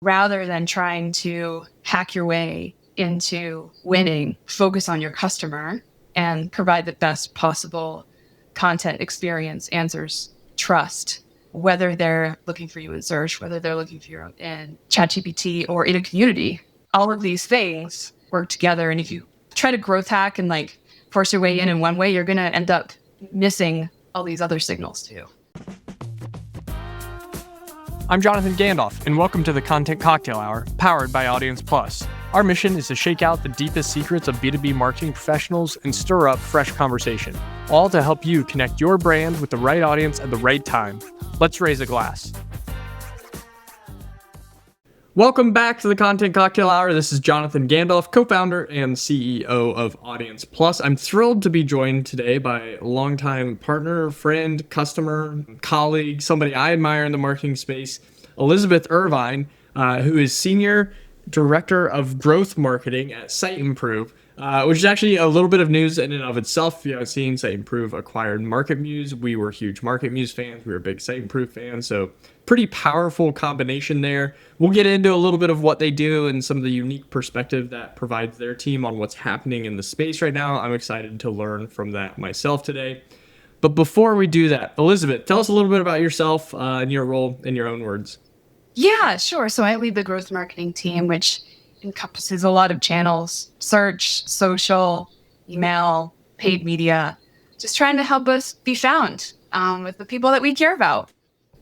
rather than trying to hack your way into winning. Focus on your customer and provide the best possible content, experience, answers, trust, whether they're looking for you in search, whether they're looking for you in ChatGPT or in a community. All of these things work together. And if you try to growth hack and force your way in one way, you're going to end up missing all these other signals too. I'm Jonathan Gandolf, and welcome to the Content Cocktail Hour, powered by Audience Plus. Our mission is to shake out the deepest secrets of B2B marketing professionals and stir up fresh conversation, all to help you connect your brand with the right audience at the right time. Let's raise a glass. Welcome back to the Content Cocktail Hour. This is Jonathan Gandolf, co-founder and CEO of Audience Plus. I'm thrilled to be joined today by a longtime partner, friend, customer, colleague, somebody I admire in the marketing space, Elizabeth Irvine, who is Senior Director of Growth Marketing at Siteimprove, which is actually a little bit of news in and of itself. If you haven't seen, Siteimprove acquired MarketMuse. We were huge MarketMuse fans. We were big Siteimprove fans. So pretty powerful combination there. We'll get into a little bit of what they do and some of the unique perspective that provides their team on what's happening in the space right now. I'm excited to learn from that myself today. But before we do that, Elizabeth, tell us a little bit about yourself and your role in your own words. Yeah, sure. So I lead the growth marketing team, which encompasses a lot of channels: search, social, email, paid media, just trying to help us be found with the people that we care about.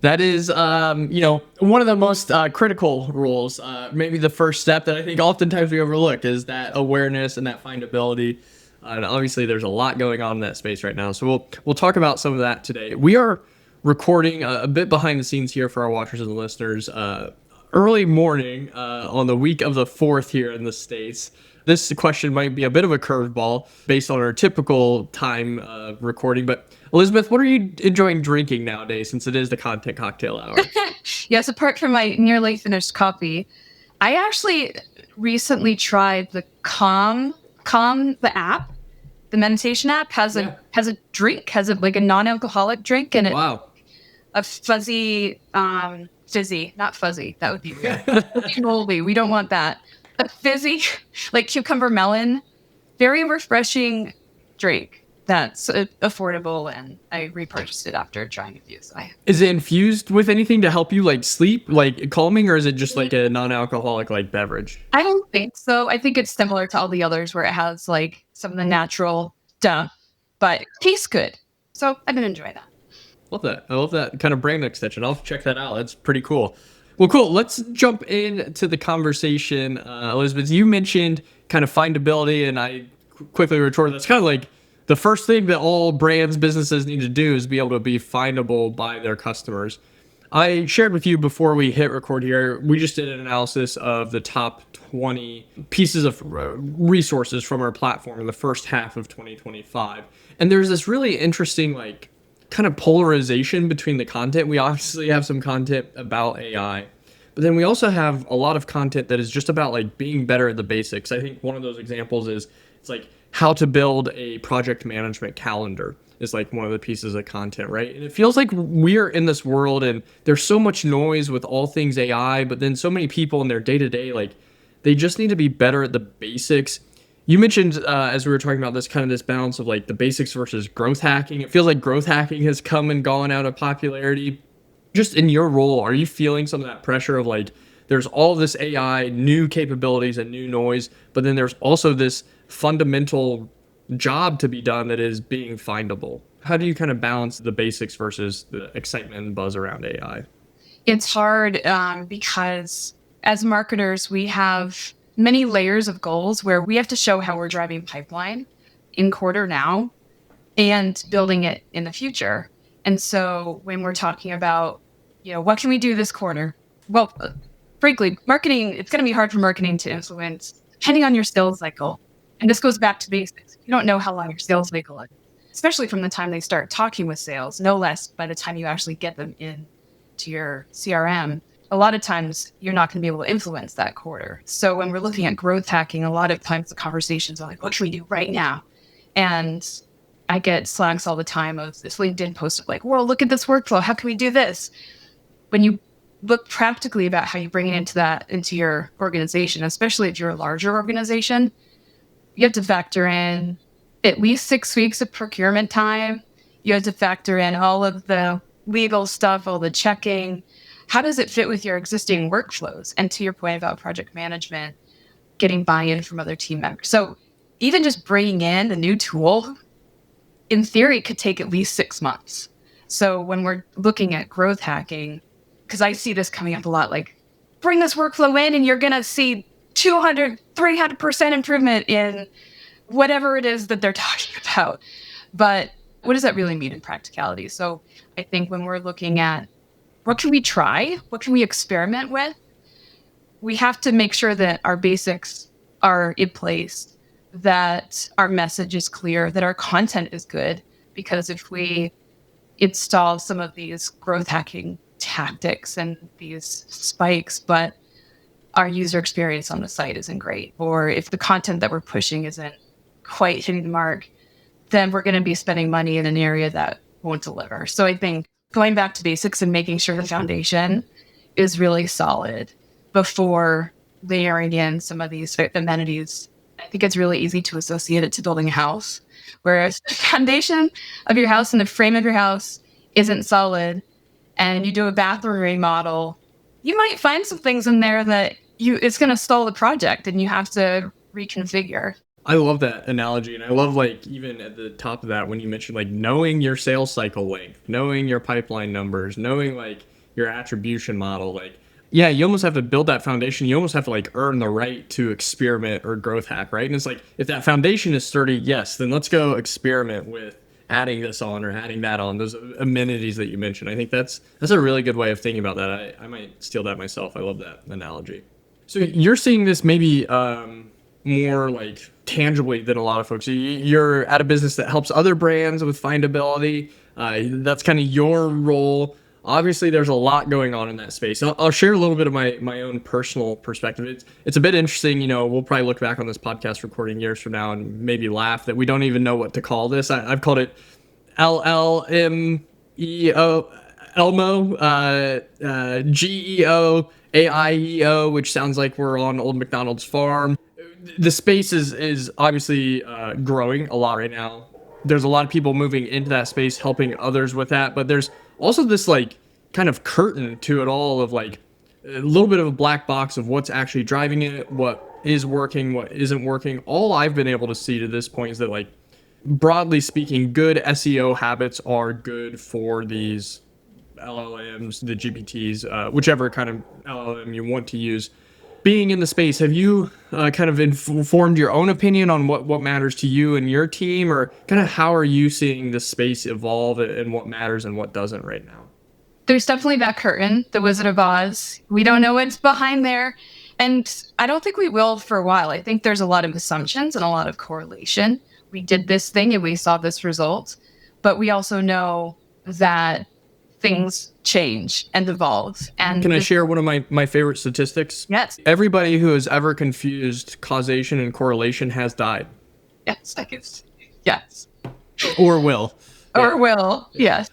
That is, one of the most critical roles, maybe the first step that I think oftentimes we overlook is that awareness and that findability. And obviously there's a lot going on in that space right now. So we'll talk about some of that today. We are recording a bit behind the scenes here for our watchers and listeners, early morning on the week of the 4th here in the States. This question might be a bit of a curveball based on our typical time recording, but Elizabeth, what are you enjoying drinking nowadays since it is the Content Cocktail Hour? Yes, apart from my nearly finished coffee, I actually recently tried the Calm, the app. The meditation app has a drink, has a non-alcoholic drink, and a fuzzy, fizzy, not fuzzy. That would be weird. Moldy. We don't want that. A fizzy, cucumber melon, very refreshing drink that's affordable, and I repurchased it after trying a few. Is it infused with anything to help you sleep, calming, or is it just a non-alcoholic beverage? I don't think so. I think it's similar to all the others where it has some of the natural stuff, but it tastes good. So I've been enjoying that. Love that. I love that kind of brand extension. I'll check that out. That's pretty cool. Well, cool. Let's jump into the conversation. Elizabeth, you mentioned kind of findability, and I quickly retorted that's kind of the first thing that all brands, businesses need to do is be able to be findable by their customers. I shared with you before we hit record here, we just did an analysis of the top 20 pieces of resources from our platform in the first half of 2025. And there's this really interesting kind of polarization between the content. We obviously have some content about AI, but then we also have a lot of content that is just about being better at the basics. I think one of those examples is it's how to build a project management calendar is one of the pieces of content, right? And it feels like we're in this world and there's so much noise with all things AI, but then so many people in their day-to-day, they just need to be better at the basics. You mentioned, as we were talking about this balance of the basics versus growth hacking. It feels like growth hacking has come and gone out of popularity. Just in your role, are you feeling some of that pressure of there's all this AI, new capabilities and new noise, but then there's also this fundamental job to be done that is being findable? How do you kind of balance the basics versus the excitement and buzz around AI? It's hard because as marketers, we have many layers of goals where we have to show how we're driving pipeline in quarter now and building it in the future. And so when we're talking about, what can we do this quarter? Well, frankly, marketing, it's going to be hard for marketing to influence depending on your sales cycle. And this goes back to basics. You don't know how long your sales cycle is, especially from the time they start talking with sales, no less by the time you actually get them in to your CRM. A lot of times you're not going to be able to influence that quarter. So when we're looking at growth hacking, a lot of times the conversations are what can we do right now? And I get slacks all the time of this LinkedIn post of well, look at this workflow. How can we do this? When you look practically about how you bring it into your organization, especially if you're a larger organization. You have to factor in at least 6 weeks of procurement time. You have to factor in all of the legal stuff, all the checking. How does it fit with your existing workflows? And to your point about project management, getting buy-in from other team members. So even just bringing in a new tool, in theory, could take at least 6 months. So when we're looking at growth hacking, because I see this coming up a lot, like bring this workflow in and you're going to see 200, 300% improvement in whatever it is that they're talking about. But what does that really mean in practicality? So I think when we're looking at what can we try, what can we experiment with, we have to make sure that our basics are in place, that our message is clear, that our content is good. Because if we install some of these growth hacking tactics and these spikes, but our user experience on the site isn't great, or if the content that we're pushing isn't quite hitting the mark, then we're going to be spending money in an area that won't deliver. So I think going back to basics and making sure the foundation is really solid before layering in some of these amenities. I think it's really easy to associate it to building a house, whereas the foundation of your house and the frame of your house isn't solid, and you do a bathroom remodel, you might find some things in there that it's going to stall the project and you have to reconfigure. I love that analogy. And I love, like, even at the top of that, when you mentioned, like, knowing your sales cycle length, knowing your pipeline numbers, knowing, like, your attribution model, like, yeah, you almost have to build that foundation. You almost have to, like, earn the right to experiment or growth hack, right? And it's like, if that foundation is sturdy, yes, then let's go experiment with adding this on or adding that on, those amenities that you mentioned. I think that's a really good way of thinking about that. I might steal that myself. I love that analogy. So you're seeing this maybe more like tangibly than a lot of folks. You're at a business that helps other brands with findability. That's kind of your role. Obviously, there's a lot going on in that space. I'll share a little bit of my own personal perspective. It's a bit interesting. We'll probably look back on this podcast recording years from now and maybe laugh that we don't even know what to call this. I've called it LLMEO, Elmo, GEO, AIEO, which sounds like we're on Old McDonald's farm. The space is obviously growing a lot right now. There's a lot of people moving into that space, helping others with that. But there's also this like kind of curtain to it all of like a little bit of a black box of what's actually driving it, what is working, what isn't working. All I've been able to see to this point is that, like, broadly speaking, good SEO habits are good for these LLMs, the GPTs, whichever kind of LLM you want to use. Being in the space, have you kind of informed your own opinion on what matters to you and your team, or kind of how are you seeing the space evolve and what matters and what doesn't right now? There's definitely that curtain, the Wizard of Oz. We don't know what's behind there. And I don't think we will for a while. I think there's a lot of assumptions and a lot of correlation. We did this thing and we saw this result. But we also know that things change and evolve. And can I share one of my favorite statistics? Yes. Everybody who has ever confused causation and correlation has died. Yes, I guess. Yes. Or will. Or will. Yes.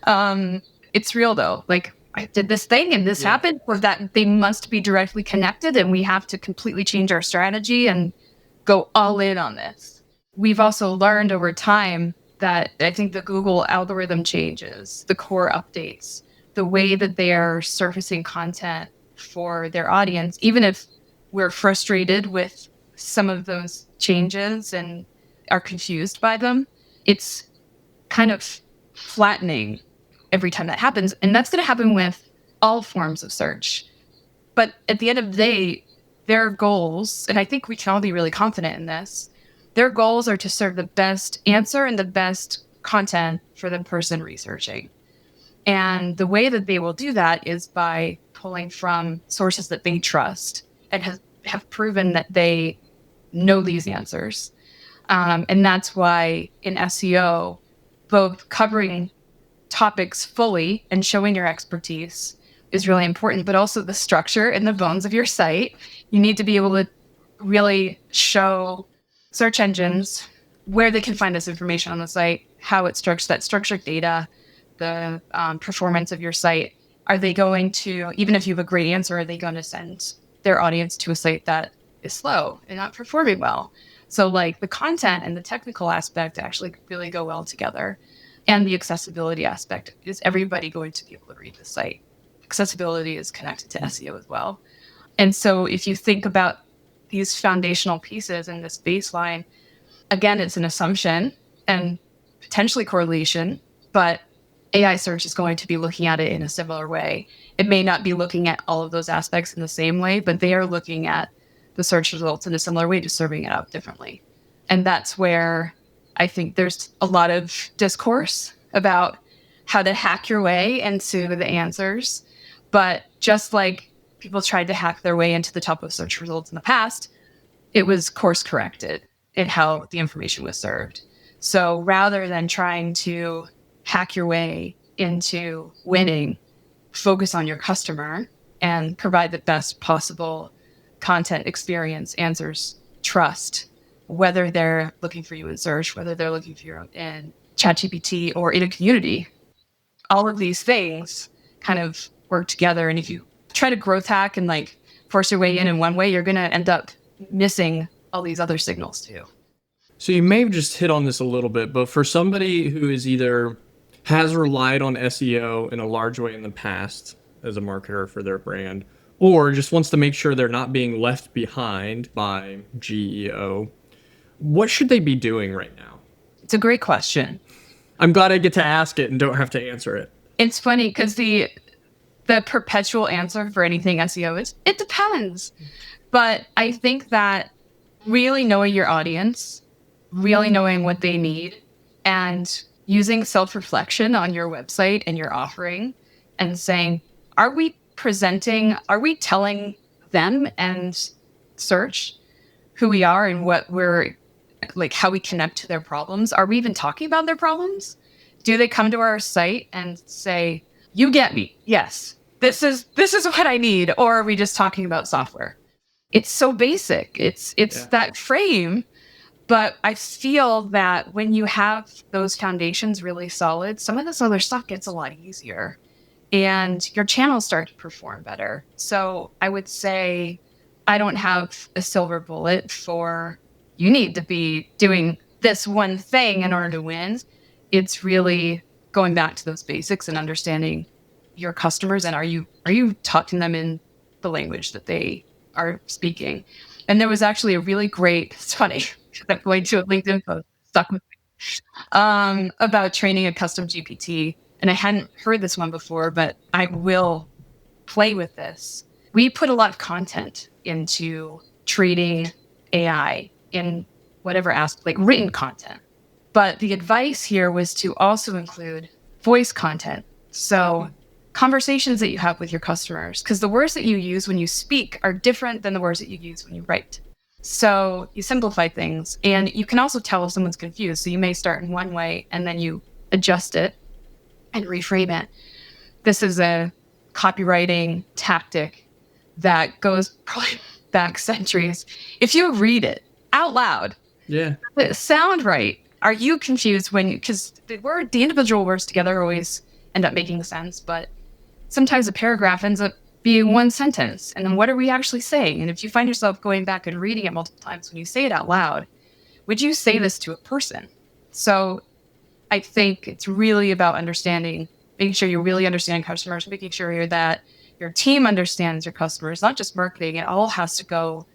It's real though. Like, I did this thing and this happened, or that they must be directly connected, and we have to completely change our strategy and go all in on this. We've also learned over time that I think the Google algorithm changes, the core updates, the way that they are surfacing content for their audience, even if we're frustrated with some of those changes and are confused by them, it's kind of flattening every time that happens. And that's going to happen with all forms of search. But at the end of the day, their goals, and I think we can all be really confident in this, their goals are to serve the best answer and the best content for the person researching. And the way that they will do that is by pulling from sources that they trust and have proven that they know these answers. And that's why in SEO, both covering topics fully and showing your expertise is really important, but also the structure and the bones of your site. You need to be able to really show search engines where they can find this information on the site, how it's structured, that structured data, the performance of your site, Are they going to, even if you have a great answer, are they going to send their audience to a site that is slow and not performing well? So like the content and the technical aspect actually really go well together. And the accessibility aspect, is everybody going to be able to read the site? Accessibility is connected to SEO as well. And so if you think about these foundational pieces and this baseline, again, it's an assumption and potentially correlation, but AI search is going to be looking at it in a similar way. It may not be looking at all of those aspects in the same way, but they are looking at the search results in a similar way, just serving it up differently. And that's where I think there's a lot of discourse about how to hack your way into the answers. But just like people tried to hack their way into the top of search results in the past, it was course corrected in how the information was served. So rather than trying to hack your way into winning, focus on your customer and provide the best possible content, experience, answers, trust, whether they're looking for you in search, whether they're looking for you in ChatGPT or in a community. All of these things kind of work together. And if you try to growth hack and like force your way in one way, you're going to end up missing all these other signals too. So you may have just hit on this a little bit, but for somebody who is either has relied on SEO in a large way in the past as a marketer for their brand, or just wants to make sure they're not being left behind by GEO, what should they be doing right now? It's a great question. I'm glad I get to ask it and don't have to answer it. It's funny because the perpetual answer for anything SEO is it depends. But I think that really knowing your audience, really knowing what they need, and using self-reflection on your website and your offering and saying, are we telling them and search who we are and what we're like, how we connect to their problems? Are we even talking about their problems? Do they come to our site and say, you get me? Yes, this is what I need. Or are we just talking about software? It's so basic. It's that frame. But I feel that when you have those foundations really solid, some of this other stuff gets a lot easier and your channels start to perform better. So I would say I don't have a silver bullet for you need to be doing this one thing in order to win. It's really going back to those basics and understanding your customers and are you talking them in the language that they are speaking. And there was actually a really great, it's funny, I'm going to a LinkedIn post stuck with me, about training a custom GPT. And I hadn't heard this one before, but I will play with this. We put a lot of content into training AI in whatever aspect, like written content. But the advice here was to also include voice content. So conversations that you have with your customers, because the words that you use when you speak are different than the words that you use when you write. So you simplify things, and you can also tell if someone's confused. So you may start in one way and then you adjust it and reframe it. This is a copywriting tactic that goes probably back centuries. If you read it out loud, yeah, sound right. Are you confused because the individual words together always end up making sense, but sometimes a paragraph ends up being one sentence. And then what are we actually saying? And if you find yourself going back and reading it multiple times when you say it out loud, would you say this to a person? So I think it's really about making sure you really understand customers, making sure that your team understands your customers, not just marketing. It all has to go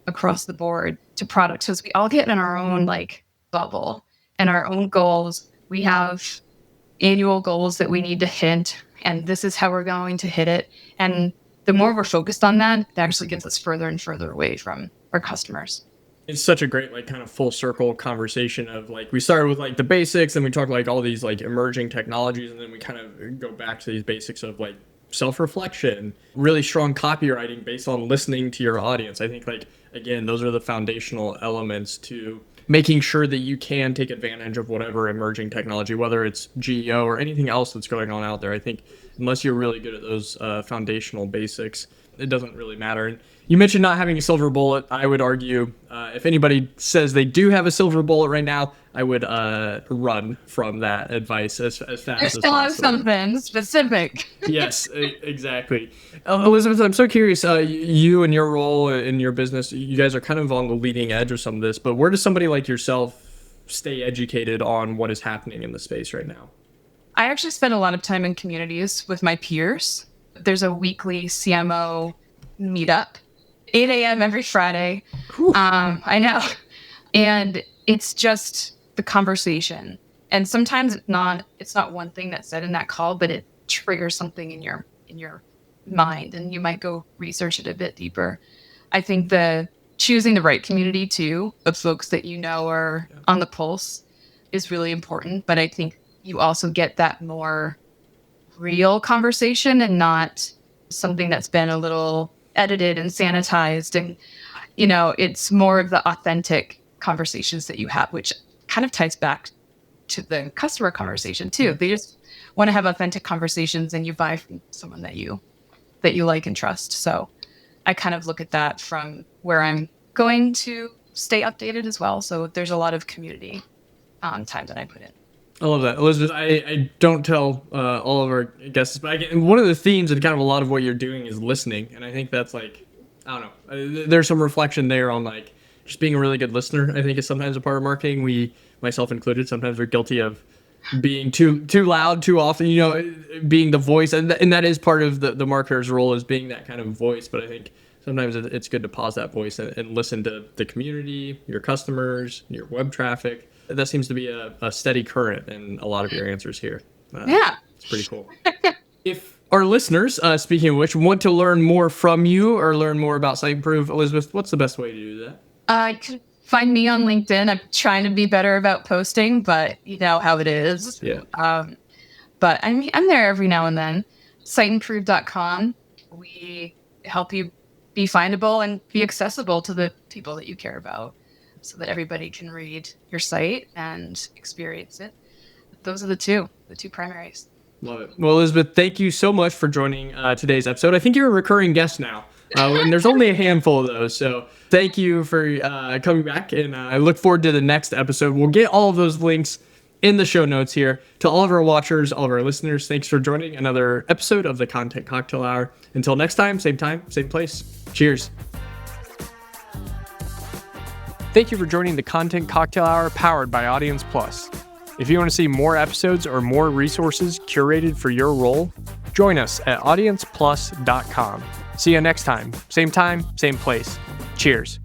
across the board to products because we all get in our own like bubble and our own goals. We have annual goals that we need to hit, and this is how we're going to hit it. And the more we're focused on that, it actually gets us further and further away from our customers. It's such a great like kind of full circle conversation of like we started with like the basics and we talked like all these like emerging technologies, and then we kind of go back to these basics of like self-reflection, really strong copywriting based on listening to your audience. I think like again, those are the foundational elements to making sure that you can take advantage of whatever emerging technology, whether it's GEO or anything else that's going on out there. I think unless you're really good at those foundational basics, it doesn't really matter. And You mentioned not having a silver bullet. I would argue if anybody says they do have a silver bullet right now, I would run from that advice as fast I as still have possible. something specific. Yes, exactly. Elizabeth, I'm so curious. You and your role in your business, you guys are kind of on the leading edge of some of this, but where does somebody like yourself stay educated on what is happening in the space right now? I actually spend a lot of time in communities with my peers. There's a weekly CMO meetup, 8 a.m. every Friday. I know. And it's just the conversation. And sometimes it's not one thing that's said in that call, but it triggers something in your mind, and you might go research it a bit deeper. I think the choosing the right community too, of folks that you know are on the pulse, is really important. But I think you also get that more real conversation and not something that's been a little edited and sanitized. And, it's more of the authentic conversations that you have, which kind of ties back to the customer conversation too. They just want to have authentic conversations, and you buy from someone that you like and trust. So I kind of look at that from where I'm going to stay updated as well. So there's a lot of community time that I put in. I love that. Elizabeth, I don't tell all of our guests, but one of the themes and kind of a lot of what you're doing is listening. And I think that's like, I don't know, there's some reflection there on like just being a really good listener. I think is sometimes a part of marketing. We, myself included, sometimes are guilty of being too loud too often, being the voice. And that is part of the marketer's role, is being that kind of voice. But I think sometimes it's good to pause that voice and listen to the community, your customers, your web traffic. That seems to be a steady current in a lot of your answers here. Yeah. It's pretty cool. If our listeners, speaking of which, want to learn more from you or learn more about Siteimprove, Elizabeth, what's the best way to do that? You can find me on LinkedIn. I'm trying to be better about posting, but you know how it is. Yeah. But I'm there every now and then. Siteimprove.com. We help you be findable and be accessible to the people that you care about, so that everybody can read your site and experience it. Those are the two primaries. Love it. Well, Elizabeth, thank you so much for joining today's episode. I think you're a recurring guest now, and there's only a handful of those. So thank you for coming back, and I look forward to the next episode. We'll get all of those links in the show notes here. To all of our watchers, all of our listeners, thanks for joining another episode of the Content Cocktail Hour. Until next time, same place. Cheers. Thank you for joining the Content Cocktail Hour powered by Audience Plus. If you want to see more episodes or more resources curated for your role, join us at audienceplus.com. See you next time, same place. Cheers.